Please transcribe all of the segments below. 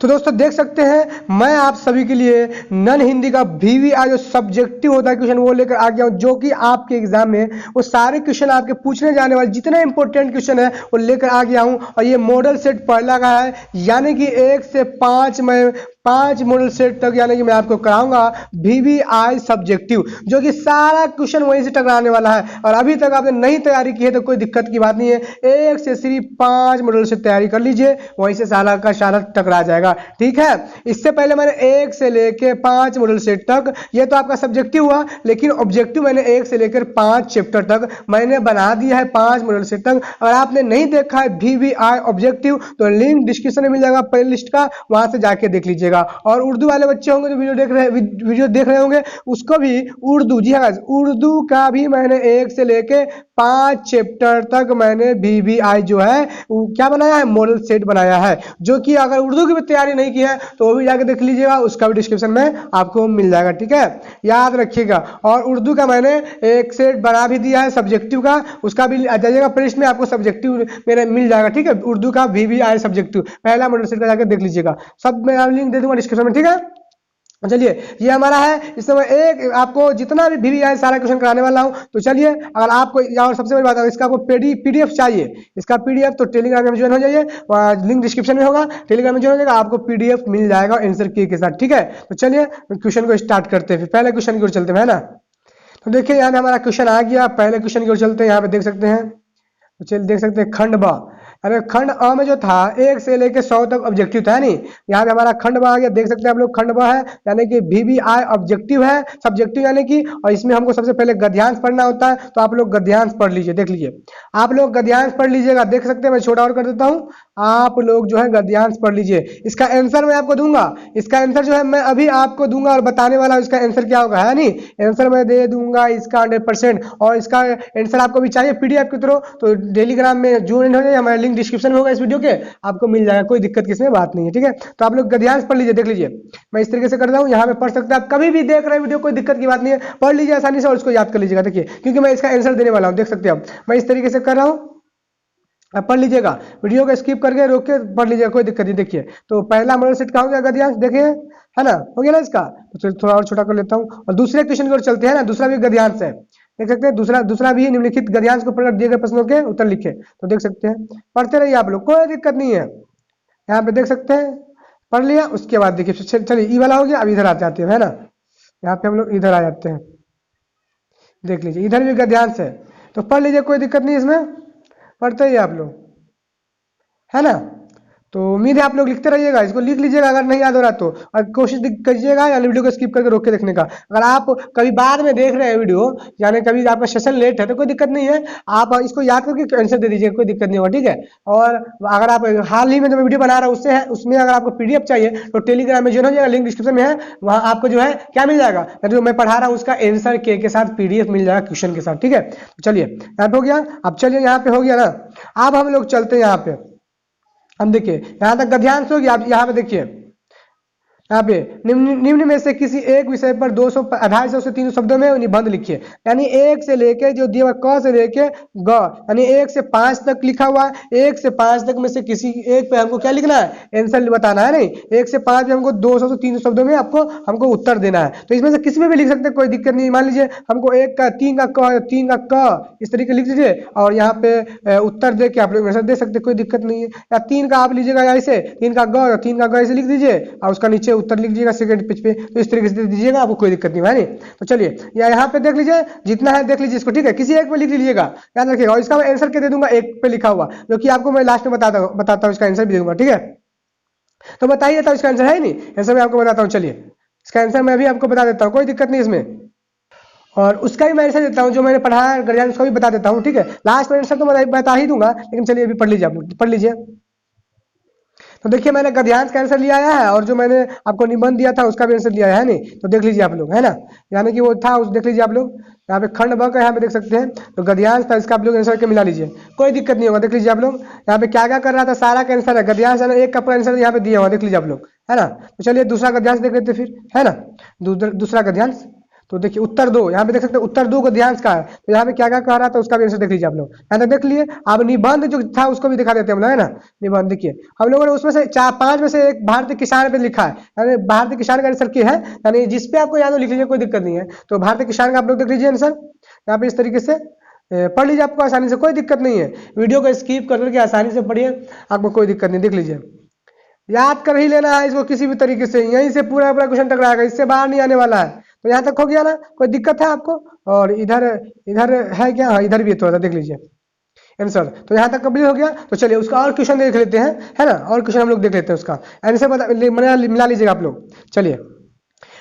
तो दोस्तों देख सकते हैं मैं आप सभी के लिए नन हिंदी का VVI जो सब्जेक्टिव होता है क्वेश्चन वो लेकर आ गया हूं, जो कि आपके एग्जाम में वो सारे क्वेश्चन आपके पूछने जाने वाले जितने इंपॉर्टेंट क्वेश्चन है वो लेकर आ गया हूं। और ये मॉडल सेट पहला का है, यानी कि 1 से 5 में 5 मॉडल सेट तक यानी कि मैं आपको कराऊंगा VVI सब्जेक्टिव, जो कि सारा क्वेश्चन वहीं से टकराने वाला है। और अभी तक आपने नहीं तैयारी की है तो कोई दिक्कत की बात नहीं है, 1 से सिर्फ 5 मॉडल से तैयारी कर लीजिए, वहीं से सारा का सारा टकरा जाएगा। ठीक है, इससे पहले मैंने 1 से लेकर 5 मॉडल सेट तक, ये तो आपका सब्जेक्टिव हुआ, लेकिन ऑब्जेक्टिव मैंने 1 से लेकर 5 चैप्टर तक मैंने बना दिया है, 5 मॉडल सेट तक। अगर आपने नहीं देखा है VVI ऑब्जेक्टिव तो लिंक डिस्क्रिप्शन में मिल जाएगा प्ले लिस्ट का, वहां से जाके देख लीजिएगा। और उर्दू वाले बच्चे होंगे जो वीडियो देख रहे होंगे उसको भी उर्दू, जी हाँ उर्दू का भी मैंने 1 से लेके 5 चैप्टर तक मैंने VVI जो है क्या बनाया है, मॉडल सेट बनाया है, जो कि अगर उर्दू की भी तैयारी नहीं की है तो वो भी जाके देख लीजिएगा, उसका भी डिस्क्रिप्शन में आपको मिल जाएगा। ठीक है, याद रखिएगा। और उर्दू का मैंने एक सेट बना भी दिया है सब्जेक्टिव का, उसका भी आ जाइएगा प्लेलिस्ट में, आपको सब्जेक्टिव मेरे मिल जाएगा। ठीक है, उर्दू का VVI सब्जेक्टिव पहला मॉडल सेट का जाकर देख लीजिएगा, सब मैं लिंक दे दूंगा डिस्क्रिप्शन में। ठीक है, चलिए ये हमारा है, इसमें मैं एक आपको जितना भी VVI सारा क्वेश्चन कराने वाला हूं। तो चलिए, अगर आपको और सबसे बड़ी बात है इसका आपको PDF चाहिए, इसका PDF तो टेलीग्राम में ज्वाइन हो जाइए, लिंक डिस्क्रिप्शन में होगा, टेलीग्राम में ज्वाइन हो जाएगा, आपको PDF मिल जाएगा आंसर की के साथ। ठीक है, तो चलिए क्वेश्चन को स्टार्ट करते हैं, फिर पहले क्वेश्चन की ओर चलते हैं, है ना। तो देखिए यहाँ पे हमारा क्वेश्चन आ गया, पहले क्वेश्चन की ओर चलते हैं। यहाँ पे देख सकते हैं, तो चलिए देख सकते हैं खंड ब, अरे खंड अ में जो था 1 से लेके 100 तक ऑब्जेक्टिव था, नहीं यहाँ पे हमारा खंड ब आ गया। देख सकते हैं आप लोग खंड ब है, यानी कि VVI ऑब्जेक्टिव है, सब्जेक्टिव यानी कि, और इसमें हमको सबसे पहले गद्यांश पढ़ना होता है, तो आप लोग गद्यांश पढ़ लीजिए। देख लीजिए, आप लोग गद्यांश पढ़ लीजिएगा। देख सकते हैं मैं छोटा और कर देता हूँ, आप लोग जो है गद्यांश पढ़ लीजिए। इसका आंसर मैं आपको दूंगा, इसका आंसर जो है मैं अभी आपको दूंगा और बताने वाला हूँ इसका आंसर क्या होगा, है नहीं। आंसर मैं दे दूंगा इसका 100%, और इसका आंसर आपको भी चाहिए PDF के थ्रू तो टेलीग्राम में ज्वाइन हो जाए, हमारा लिंक डिस्क्रिप्शन में होगा इस वीडियो के, आपको मिल जाएगा, कोई दिक्कत किसमें बात नहीं है। ठीक है, तो आप लोग गद्यांश पढ़ लीजिए। देख लीजिए मैं इस तरीके से कर रहा हूँ, यहाँ पे पढ़ सकते हैं आप, कभी भी देख रहे हैं वीडियो कोई दिक्कत की बात नहीं है, पढ़ लीजिए आसानी से और उसको याद कर लीजिएगा। देखिए क्योंकि मैं इसका आंसर देने वाला हूँ, देख सकते हैं आप मैं इस तरीके से कर रहा हूँ, आप पढ़ लीजिएगा, वीडियो को स्किप करके रोक के पढ़ लीजिएगा, कोई दिक्कत नहीं। देखिए तो पहला मॉडल सेट का हो गया गद्यांश, देखिए है ना, हो गया ना इसका। तो थोड़ा और छोटा कर लेता हूँ और दूसरे क्वेश्चन की ओर चलते हैं ना, दूसरा भी गद्यांश है, देख सकते हैं दूसरा भी निम्नलिखित गद्यांश को पढ़कर दिए गए प्रश्नों के उत्तर लिखे। तो देख सकते हैं, पढ़ते रहिए आप लोग, कोई दिक्कत नहीं है। यहाँ पे देख सकते हैं पढ़ लिया, उसके बाद देखिए चलिए ई वाला हो गया, अब इधर आ जाते हैं, है ना, यहाँ पे हम लोग इधर आ जाते हैं। देख लीजिए इधर भी गद्यांश है, तो पढ़ लीजिए, कोई दिक्कत नहीं, इसमें पढ़ते ही आप लोग, है ना। तो उम्मीद है आप लोग लिखते रहिएगा, इसको लिख लीजिएगा अगर नहीं याद हो रहा तो, और कोशिश कीजिएगा या वीडियो को स्किप करके रोक के देखने का। अगर आप कभी बाद में देख रहे हैं वीडियो, यानी कभी आपका सेशन लेट है तो कोई दिक्कत नहीं है, आप इसको याद करके आंसर दे दीजिएगा, कोई दिक्कत नहीं होगा। ठीक है, और अगर आप हाल ही में जो वीडियो बना रहा हूँ उससे है, उसमें अगर आपको PDF चाहिए तो टेलीग्राम में ज्वाइन हो जाएगा, लिंक डिस्क्रिप्शन में है, वहाँ आपको जो है क्या मिल जाएगा, जो मैं पढ़ा रहा हूँ उसका आंसर के साथ PDF मिल जाएगा क्वेश्चन के साथ। ठीक है, तो चलिए यहाँ पे हो गया, अब चलिए यहाँ पे हो गया ना, अब हम लोग चलते हैं यहाँ पे, हम देखिए यहाँ तक गद्यांश हो गया। आप यहाँ पे देखिए, यहाँ पे निम्न में से किसी एक विषय पर 250 से 300 शब्दों में निबंध लिखिए, यानी 1 से लेके जो दिया क से लेके ग, यानी 1 से 5 तक लिखा हुआ है, 1 से 5 तक में से किसी एक पे हमको क्या लिखना है, आंसर बताना है, नहीं 1 से 5 में हमको 200 से 300 शब्दों में हमको उत्तर देना है। तो इसमें से किसी में भी लिख सकते हैं, कोई दिक्कत नहीं। मान लीजिए हमको 1 का 3 का क 3 का क इस तरीके लिख दीजिए, और यहाँ पे उत्तर दे के आप लोग आंसर दे सकते, कोई दिक्कत नहीं है। या 3 का आप लीजिएगा ऐसे, 3 का ग 3 का ग ऐसे लिख दीजिए, और उसका नीचे उत्तर लिख दीजिएगा सेकंड पेज पे, तो इस तरीके से दीजिएगा, आपको कोई दिक्कत नहीं है। तो चलिए यहाँ पे देख लीजिए, जितना है देख लीजिए इसको, ठीक है, किसी एक पे लिख लीजिएगा, याद रखिएगा। और इसका मैं आंसर क्या दे दूंगा, एक पे लिखा हुआ, जो कि आपको मैं लास्ट में बताता हूँ, इसका आंसर भी दूंगा। ठीक है, तो बताइए तो इसका आंसर है नहीं, आंसर मैं आपको बताता हूँ। चलिए इसका आंसर मैं भी आपको बता देता हूँ, कोई दिक्कत नहीं इसमें, और उसका भी मैं आंसर देता हूँ, जो मैंने पढ़ा है गद्यांश उसका भी बता देता हूँ। ठीक है, लास्ट में आंसर तो मैं बता ही दूंगा, लेकिन चलिए अभी पढ़ लीजिए, आप पढ़ लीजिए। तो देखिए मैंने गद्यांश का आंसर लिया है, और जो मैंने आपको निबंध दिया था उसका भी आंसर लिया है, नहीं तो देख लीजिए आप लोग, है ना, यानी कि वो था उस देख लीजिए आप लोग, यहाँ पे खंड ब का यहाँ पे देख सकते हैं, तो गद्यांश था, इसका आप लोग आंसर के मिला लीजिए, कोई दिक्कत नहीं होगा। देख लीजिए आप लोग यहाँ पे क्या क्या कर रहा था, सारा का आंसर है, गद्यांश एक का आंसर यहाँ पे दिया हुआ, देख लीजिए आप लोग, है ना। तो चलिए दूसरा गद्यांश देख लेते फिर, है ना, दूसरा गद्यांश। तो देखिए उत्तर दो, यहाँ पे देख सकते हैं उत्तर दो को ध्यान से कहा है, तो यहाँ पे क्या क्या कह रहा था उसका भी आंसर देख लीजिए आप लोग। यहाँ तक देख लिए। अब निबंध जो था उसको भी दिखा देते हैं हम लोग, है ना। निबंध देखिए हम लोगों ने उसमें से 4-5 में से एक भारतीय किसान पे लिखा है, यानी भारतीय किसान का आंसर क्या है, यानी जिसपे आपको याद हो लिख लीजिए, कोई दिक्कत नहीं है। तो भारतीय किसान का आप लोग देख लीजिए आंसर यहाँ पे इस तरीके से पढ़ लीजिए, आपको आसानी से, कोई दिक्कत नहीं है। वीडियो को स्किप करके आसानी से पढ़िए, आपको कोई दिक्कत नहीं। देख लीजिए, याद कर ही लेना है इसको किसी भी तरीके से, यहीं से पूरा पूरा क्वेश्चन टकराएगा, इससे बाहर नहीं आने वाला है। तो यहाँ तक हो गया ना, कोई दिक्कत है आपको? और इधर इधर है क्या? हाँ इधर भी है, थोड़ा सा देख लीजिए आंसर। तो यहाँ तक कंप्लीट हो गया। तो चलिए उसका और क्वेश्चन देख लेते हैं, है ना। और क्वेश्चन हम लोग देख लेते हैं उसका आंसर, मिला लीजिएगा आप लोग। चलिए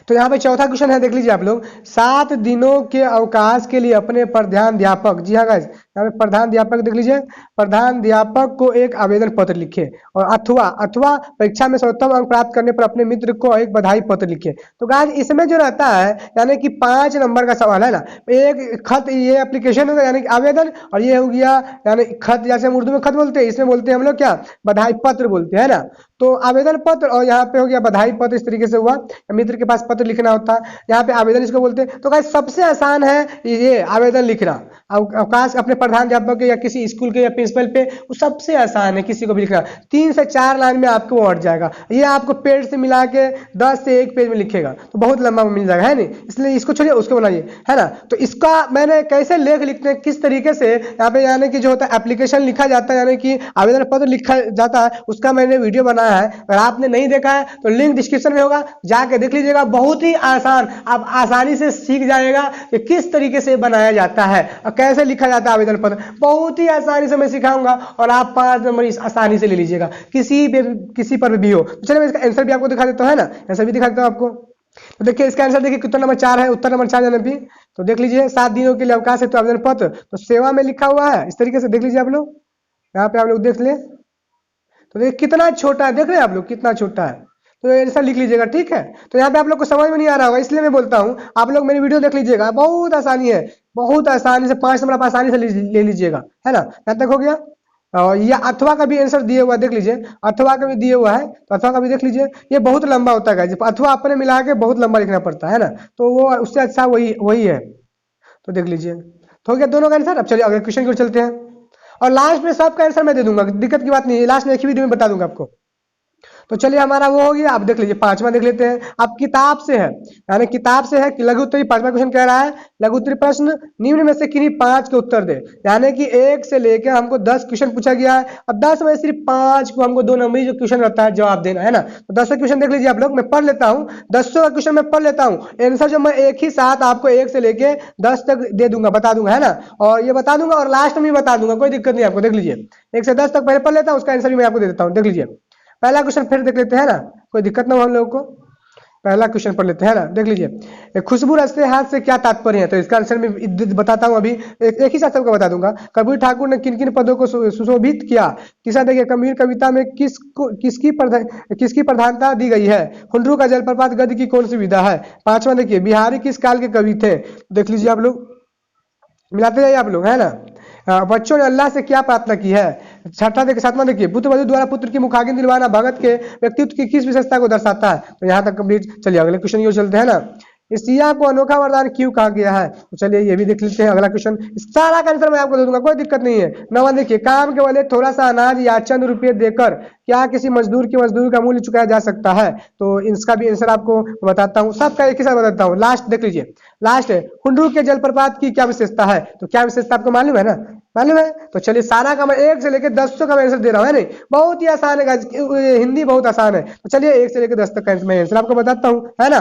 तो यहाँ पे चौथा क्वेश्चन है, देख लीजिए आप लोग। 7 दिनों के अवकाश के लिए अपने प्रधानाध्यापक, जी हाँ गाइस, यहाँ पे प्रधानाध्यापक देख लीजिए, प्रधानाध्यापक को एक आवेदन पत्र लिखे और अथवा परीक्षा में सर्वोत्तम अंक प्राप्त करने पर अपने मित्र को एक बधाई पत्र लिखे। तो गाइस इसमें जो रहता है यानी कि 5 नंबर का सवाल है ना, एक खत, ये एप्लीकेशन होगा यानी कि आवेदन, और ये हो गया यानी खत, जैसे हम उर्दू में खत बोलते हैं, इसमें बोलते हैं हम लोग क्या, बधाई पत्र बोलते हैं ना। तो आवेदन पत्र और यहाँ पे हो गया बधाई पत्र, इस तरीके से हुआ। मित्र के पास पत्र लिखना होता है, यहाँ पे आवेदन इसको बोलते हैं। तो गाइस सबसे आसान है ये आवेदन लिखना, अवकाश अपने प्रधानाध्यापक के या किसी स्कूल के या प्रिंसिपल पे, वो सबसे आसान है किसी को भी लिखना। 3 से 4 लाइन में आपको अट जाएगा, ये आपको पेज से मिला के 10 से 1 पेज में लिखेगा तो बहुत लंबा मिल जाएगा, है नहीं। इसलिए इसको छोड़िए, उसको बनाइए, है ना। तो इसका मैंने कैसे लेख लिखते हैं, किस तरीके से यहाँ पे यानी कि जो होता है एप्लीकेशन लिखा जाता है, यानी कि आवेदन पत्र लिखा जाता है, उसका मैंने वीडियो बनाया है। अगर आपने नहीं देखा है तो लिंक डिस्क्रिप्शन में होगा, जाके देख लीजिएगा। बहुत ही आसान, आप आसानी से सीख जाएगा कि किस तरीके से बनाया जाता है और कैसे लिखा जाता है आवेदन पत्र। बहुत ही आसानी से मैं सिखाऊंगा और आप 5 नंबर आसानी से ले लीजिएगा, किसी पर भी हो। तो चलिए मैं इसका आंसर भी आपको दिखा देता हूं, है ना, आंसर भी दिखा देता हूं आपको। तो देखिए इसका आंसर देखिए कितना नंबर 4 है, उत्तर नंबर 4 जाने भी। तो देख लीजिए 7 दिनों के लिए अवकाश है, तो आवेदन पत्र तो सेवा में लिखा हुआ है, इस तरीके से देख लीजिए आप लोग। यहाँ पे आप लोग देख ले, तो देखिए कितना छोटा है, देख रहे हैं आप लोग कितना छोटा है। तो ऐसा लिख लीजिएगा, ठीक है। तो यहाँ पे आप लोग को समझ में नहीं आ रहा होगा, इसलिए मैं बोलता हूँ आप लोग मेरी वीडियो देख लीजिएगा, बहुत आसानी है, बहुत आसानी से 5 नंबर आप आसानी से ले लीजिएगा, है ना। यहाँ तक हो गया। और ये अथवा का भी आंसर दिए हुआ है, देख लीजिए, अथवा का भी दिए हुआ है, तो अथवा का भी देख लीजिए। ये बहुत लंबा होता है, अथवा अपने मिला के बहुत लंबा लिखना पड़ता है ना, तो वो उससे अच्छा वही है। तो देख लीजिए, तो हो गया दोनों का आंसर। अब चलिए अगले क्वेश्चन की ओर चलते हैं, और लास्ट में सबका आंसर मैं दे दूंगा, दिक्कत की बात नहीं है, लास्ट में एक ही वीडियो में बता दूंगा आपको। तो चलिए हमारा वो हो गया। आप देख लीजिए 5वां देख लेते हैं। अब किताब से है, यानी किताब से है कि लघु उत्तरी, 5वां क्वेश्चन कह रहा है लघु उत्तरी प्रश्न निम्न में से किन्हीं 5 के उत्तर दे। यानी कि 1 से लेकर हमको 10 क्वेश्चन पूछा गया है, अब 10 में सिर्फ 5 को हमको 2 नंबरी जो क्वेश्चन रहता है जवाब देना है ना। तो 10 क्वेश्चन देख लीजिए आप लोग, मैं पढ़ लेता हूँ, 10 का क्वेश्चन मैं पढ़ लेता हूँ, आंसर जो मैं एक ही साथ आपको 1 से लेके 10 तक दे दूंगा, बता दूंगा, है ना। और ये बता दूंगा और लास्ट में भी बता दूंगा, कोई दिक्कत नहीं आपको। देख लीजिए 1 से 10 तक पहले पढ़ लेता हूँ, उसका आंसर भी मैं आपको दे देता हूँ। देख लीजिए पहला क्वेश्चन फिर देख लेते हैं ना, कोई दिक्कत ना हो हम लोगों को। पहला क्वेश्चन पढ़ लेते हैं ना, देख लीजिए, खुशबू रचते हाथ से क्या तात्पर्य है। तो इसका आंसर मैं बताता हूं अभी, एक ही साथ सबको बता दूंगा। कबीर ठाकुर ने किन किन पदों को सुशोभित किया। तीसरा देखिए, कबीर कविता में किसकी प्रधानता दी गई है। हुंडरू का जलप्रपात गद्य की कौन सी विधा है। 5वां देखिए, बिहारी किस काल के कवि थे। देख लीजिए आप लोग, मिलाते जाइए आप लोग, है ना। बच्चों ने अल्लाह से क्या प्रार्थना की है। 6वां देखिए, 7वां देखिए, पुत्र वधू द्वारा पुत्र की मुखाग्नि दिलवाना भगत के व्यक्तित्व की किस विशेषता को दर्शाता है। तो यहाँ तक कंप्लीट। चलिए अगले क्वेश्चन की ओर चलते हैं ना, सिया को अनोखा वरदान क्यों कहा गया है। तो चलिए ये भी देख लेते हैं अगला क्वेश्चन, सारा का आंसर मैं आपको दे दूंगा, कोई दिक्कत नहीं है। 9वां देखिए, काम के बदले थोड़ा सा अनाज या चंद रुपये देकर क्या किसी मजदूर की मजदूरी का मूल्य चुकाया जा सकता है। तो इसका भी आंसर आपको बताता हूँ, सबका एक ही साथ बताता हूँ। लास्ट देख लीजिए, लास्ट है, हुंडरू के जलप्रपात की क्या विशेषता है। तो क्या विशेषता आपको मालूम है ना, मालूम है। तो चलिए सारा का मैं 1 से लेकर 10 का मैं आंसर दे रहा हूँ, है नहीं, बहुत ही आसान है, हिंदी बहुत आसान है। तो चलिए 1 से लेकर 10 तक का मैं आंसर आपको बताता हूँ, है ना।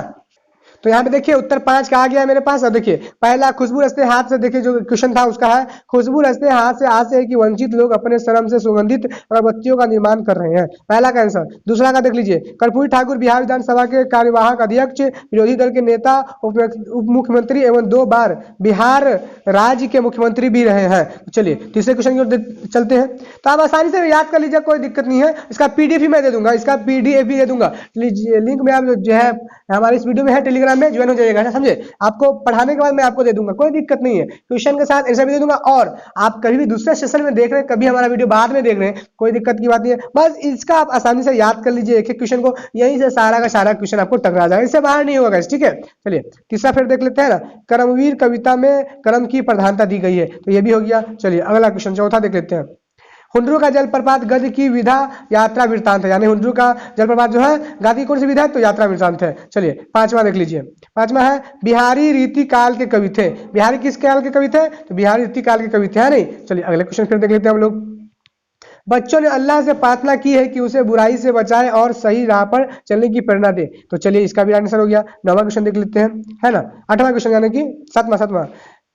तो यहाँ पे देखिए उत्तर 5 का आ गया है मेरे पास। अब देखिए पहला, खुशबू रचते हाथ से, देखिए जो क्वेश्चन था उसका है, खुशबू रचते हाथ से आज से है कि वंचित लोग अपने श्रम से सुगंधित अगरबत्तियों का निर्माण कर रहे हैं, पहला का आंसर। दूसरा का देख लीजिए, कर्पूरी ठाकुर बिहार विधानसभा के कार्यवाहक अध्यक्ष, विरोधी दल के नेता, उप मुख्यमंत्री एवं 2 बार बिहार राज्य के मुख्यमंत्री भी रहे हैं। तो चलिए तीसरे क्वेश्चन की ओर चलते हैं। तो आप आसानी से याद कर लीजिए, कोई दिक्कत नहीं है। इसका PDF भी मैं दे दूंगा, इसका PDF भी दे दूंगा, लिंक में आप जो है हमारे इस वीडियो में है, टेलीग्राम टेलीग्राम में ज्वाइन हो जाइएगा ना, समझे। आपको पढ़ाने के बाद मैं आपको दे दूंगा, कोई दिक्कत नहीं है, क्वेश्चन के साथ आंसर भी दे दूंगा। और आप कभी भी दूसरे सेशन में देख रहे हैं, कभी हमारा वीडियो बाद में देख रहे हैं, कोई दिक्कत की बात नहीं है। बस इसका आप आसानी से याद कर लीजिए एक एक क्वेश्चन को, यहीं से सारा का सारा क्वेश्चन आपको टकरा जाएगा, इससे बाहर नहीं होगा, ठीक है। चलिए तीसरा फिर देख लेते हैं ना, कर्मवीर कविता में कर्म की प्रधानता दी गई है, तो ये भी हो गया। चलिए अगला क्वेश्चन चौथा देख लेते हैं। हुंड्रू का जलप्रपात गद्य की विधा यात्रा वृत्तांत है, यानी हुंड्रू का जलप्रपात जो है गद्य की कौन सी विधा है, तो यात्रा वृत्तांत है। चलिए पांचवा देख लीजिए, पांचवा है बिहारी रीति काल के कवि थे। बिहारी किस काल के कवि थे, तो बिहारी रीति काल के कवि थे, है नहीं। चलिए अगले क्वेश्चन फिर देख लेते हैं हम लोग। बच्चों ने अल्लाह से प्रार्थना की है कि उसे बुराई से बचाए और सही राह पर चलने की प्रेरणा दे, तो चलिए इसका भी आंसर हो गया। नौवां क्वेश्चन देख लेते हैं, है ना। आठवां क्वेश्चन यानी कि सातवां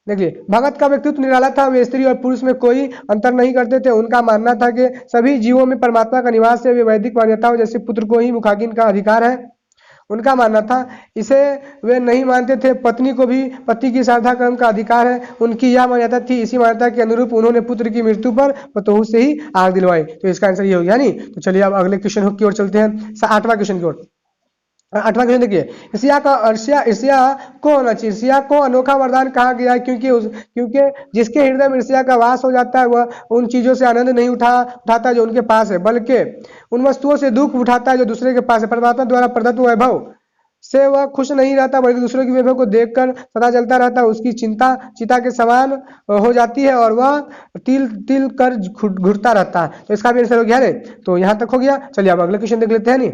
देखिए, भगत का व्यक्तित्व निराला था, वे स्त्री और पुरुष में कोई अंतर नहीं करते थे। उनका मानना था कि सभी जीवों में परमात्मा का निवास है, वे वैदिक मान्यताओं जैसे पुत्र को ही मुखाग्नि का अधिकार है, उनका मानना था। इसे वे नहीं मानते थे, पत्नी को भी पति की श्रद्धा कर्म का अधिकार है, उनकी यह मान्यता थी। इसी मान्यता के अनुरूप उन्होंने पुत्र की मृत्यु पर पतोहू से ही आग दिलवाई, तो इसका आंसर ये हो गया नहीं। तो चलिए अब अगले क्वेश्चन की ओर चलते हैं, आठवां क्वेश्चन की ओर। आठवां क्वेश्चन देखिए, ईर्ष्या को होना चाहिए, ईर्ष्या को अनोखा वरदान कहा गया है, क्योंकि जिसके हृदय में ईर्ष्या का वास हो जाता है वह उन चीजों से आनंद नहीं उठाता जो उनके पास है, बल्कि उन वस्तुओं से दुख उठाता है जो दूसरे के पास है। परमात्मा द्वारा प्रदत्त वैभव से वह खुश नहीं रहता, बल्कि दूसरों की वैभव को देखकर सदा जलता रहता है। उसकी चिंता चिता के समान हो जाती है और वह तिल तिल कर घुटता रहता है, तो इसका भी आंसर हो गया है। तो यहाँ तक हो गया। चलिए अब अगले क्वेश्चन देख लेते हैं। नहीं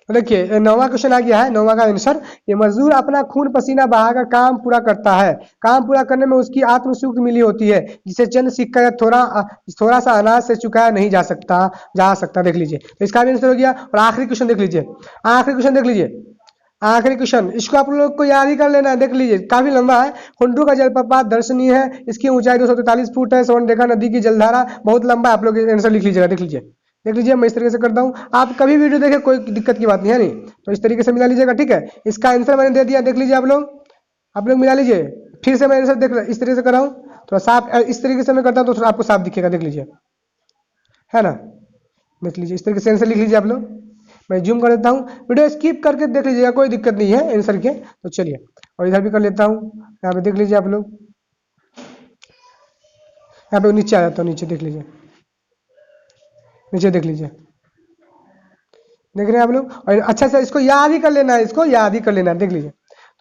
तो देखिए नौवां क्वेश्चन आ गया है, नौवां का आंसर, ये मजदूर अपना खून पसीना बहाकर काम पूरा करता है, काम पूरा करने में उसकी आत्मसुख मिली होती है, जिसे चंद सिक्का या थोड़ा सा अनाज से चुकाया नहीं जा सकता। देख लीजिए, तो इसका भी आंसर हो गया। और आखिरी क्वेश्चन देख लीजिए, आखिरी क्वेश्चन, इसको आप लोग को याद ही कर लेना है। देख लीजिए काफी लंबा है। हुंड्रू का जलप्रपात दर्शनीय है, इसकी ऊंचाई 243 फुट है। स्वर्णरेखा नदी की जलधारा बहुत लंबा है, आप लोग आंसर लिख लीजिएगा। देख लीजिए मैं इस तरीके से करता हूँ, आप कभी वीडियो देखें कोई दिक्कत की बात नहीं है, नहीं तो इस तरीके से मिला लीजिएगा, ठीक है। इसका आंसर मैंने दे दिया, देख लीजिए आप लोग मिला लीजिए। फिर से मैं आंसर देख इस तरीके से कर रहा हूँ, थोड़ा साफ इस तरीके से मैं करता हूँ तो थोड़ा आपको साफ दिखेगा, देख लीजिए, है ना। देख लीजिए इस तरीके से आंसर लिख लीजिए आप लोग। मैं जूम कर देता हूँ, वीडियो स्किप करके देख लीजिएगा, कोई दिक्कत नहीं है आंसर के। तो चलिए और इधर भी कर लेता हूँ, यहाँ पे देख लीजिए आप लोग, यहाँ पे नीचे आ जाता हूँ, नीचे देख लीजिए, नीचे देख लीजिए, देख रहे हैं आप लोग। और अच्छा से इसको याद ही कर लेना है, इसको याद ही कर लेना है, देख लीजिए।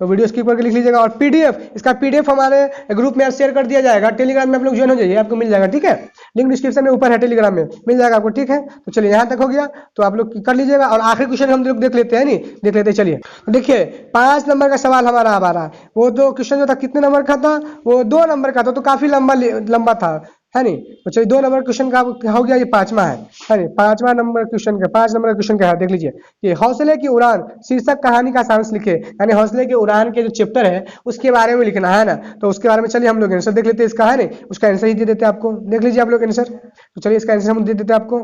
तो वीडियो स्किप करके लिख लीजिएगा। और पीडीएफ, इसका पीडीएफ हमारे ग्रुप में शेयर कर दिया जाएगा, टेलीग्राम में आप लोग ज्वाइन हो जाइए, आपको मिल जाएगा, ठीक है। लिंक डिस्क्रिप्शन में ऊपर है, टेलीग्राम में मिल जाएगा आपको, ठीक है। तो चलिए यहाँ तक हो गया, तो आप लोग कर लीजिएगा। और आखिरी क्वेश्चन हम लोग देख लेते हैं, नहीं देख लेते हैं। चलिए तो देखिए 5 नंबर का सवाल हमारा आ रहा है। वो जो क्वेश्चन जो था कितने नंबर का था, वो 2 नंबर का था, तो काफी लंबा था, है नहीं। तो चलिए 2 नंबर क्वेश्चन का हो गया, ये 5वां है नहीं। 5वां नंबर क्वेश्चन का 5 नंबर क्वेश्चन का है, देख लीजिए। ये हौसले की उड़ान शीर्षक कहानी का सारांश लिखे, यानी हौसले की उड़ान के जो चैप्टर है उसके बारे में लिखना है ना। तो उसके बारे में चलिए हम लोग आंसर देख लेते हैं, इसका है नहीं, उसका आंसर ही दे देते हैं आपको, देख लीजिए आप लोग आंसर। तो चलिए इसका आंसर हम दे देते हैं आपको।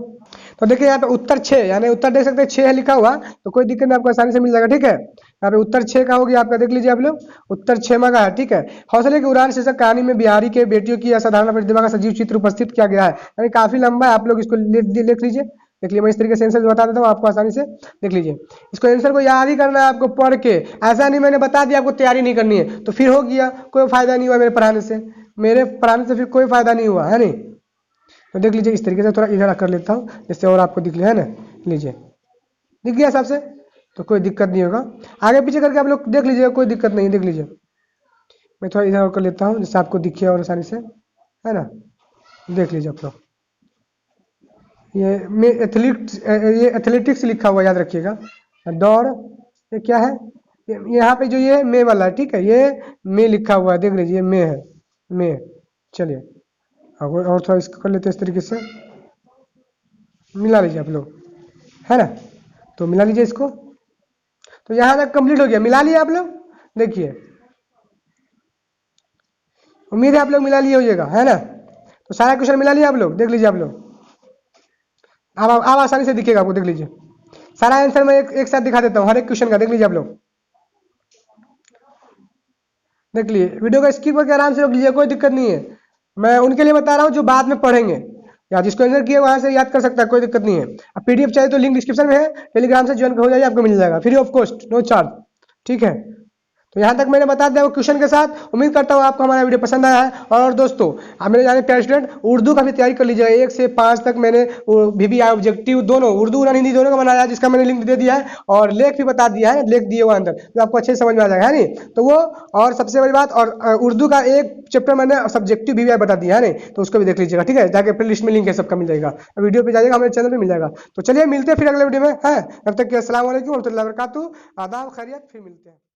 तो देखिए यहाँ पे उत्तर 6, यानी उत्तर देख सकते हैं 6 है लिखा हुआ, तो कोई दिक्कत नहीं, आपको आसानी से मिल जाएगा, ठीक है। यहाँ पे उत्तर 6 का हो गया आपका, देख लीजिए आप लोग, उत्तर 6वां का है, ठीक है। हौसले की उड़ान शीर्षक कहानी में बिहारी के बेटियों की असाधारण प्रतिभा का सजीव चित्र उपस्थित किया गया है, यानी काफी लंबा है, आप लोग इसको लिख लीजिए। देख लीजिए मैं इस तरीके से आंसर बता देता हूँ आपको आसानी से, देख लीजिए। इसको आंसर को याद ही करना है आपको पढ़ के, ऐसा नहीं मैंने बता दिया आपको तैयारी नहीं करनी है तो फिर हो गया, कोई फायदा नहीं हुआ मेरे पढ़ाने से फिर कोई फायदा नहीं हुआ, है नहीं। तो देख लीजिए इस तरीके से थोड़ा इधर कर लेता हूँ जिससे और आपको दिख लिया, है ना। लीजिए दिख गया सबसे, तो कोई दिक्कत नहीं होगा, आगे पीछे करके आप लोग देख लीजिएगा, कोई दिक्कत नहीं है, देख लीजिए। मैं थोड़ा इधर और कर लेता हूँ जिससे आपको दिखे और आसानी से, है ना। देख लीजिए आप लोग, ये एथलेटिक्स लिखा हुआ याद रखिएगा, दौड़, ये क्या है, यहाँ पे जो ये मे वाला है, ठीक है, ये मे लिखा हुआ है, देख लीजिए मे है, मे। चलिए और थोड़ा इसको कर लेते हैं, इस तरीके से मिला लीजिए आप लोग, है ना। तो मिला लीजिए इसको, तो यहाँ तक कंप्लीट हो गया, मिला लिया आप लोग, देखिए उम्मीद है आप लोग मिला लिए होइएगा, है ना। तो सारा क्वेश्चन मिला लिया आप लोग, देख लीजिए आप लोग, अब आसानी से दिखेगा आपको, देख लीजिए सारा आंसर मैं एक साथ दिखा देता हूँ हर एक क्वेश्चन का, देख लीजिए आप लोग, देख लीजिए। वीडियो का स्किप करके आराम से रोक लीजिए, कोई दिक्कत नहीं है, मैं उनके लिए बता रहा हूँ जो बाद में पढ़ेंगे, या जिसको आंसर किया वहां से याद कर सकता है, कोई दिक्कत नहीं है। अब पीडीएफ चाहिए तो लिंक डिस्क्रिप्शन में है, टेलीग्राम से ज्वाइन हो जाइए, आपको मिल जाएगा free of cost, no charge, ठीक है। तो यहाँ तक मैंने बता दिया वो क्वेश्चन के साथ। उम्मीद करता हूँ आपको हमारा वीडियो पसंद आया है। और दोस्तों आप मेरे जाने प्यारे स्टूडेंट उर्दू का भी तैयारी कर लीजिएगा। 1 से 5 तक मैंने VBI ऑब्जेक्टिव दोनों उर्दू और हिंदी दोनों का बनाया है, जिसका मैंने लिंक दे दिया है और लेख भी बता दिया है, लेख दिए हुआ अंदर, जो आपको अच्छे से समझ में आ जाएगा, है नहीं। तो वो और सबसे बड़ी बात, और उर्दू का एक चैप्टर मैंने सब्जेक्टिव VBI बता दिया है नहीं, तो उसको भी देख लीजिएगा, ठीक है। जाके प्ले लिस्ट में लिंक है, सबका मिल जाएगा, वीडियो पे जाइएगा, हमारे चैनल पे मिल जाएगा। तो चलिए मिलते हैं फिर अगले वीडियो में, है। तब तक के अस्सलाम वालेकुम व रहमतुल्लाहि व बरकातुहू। आदाब, खैरियत, फिर मिलते हैं।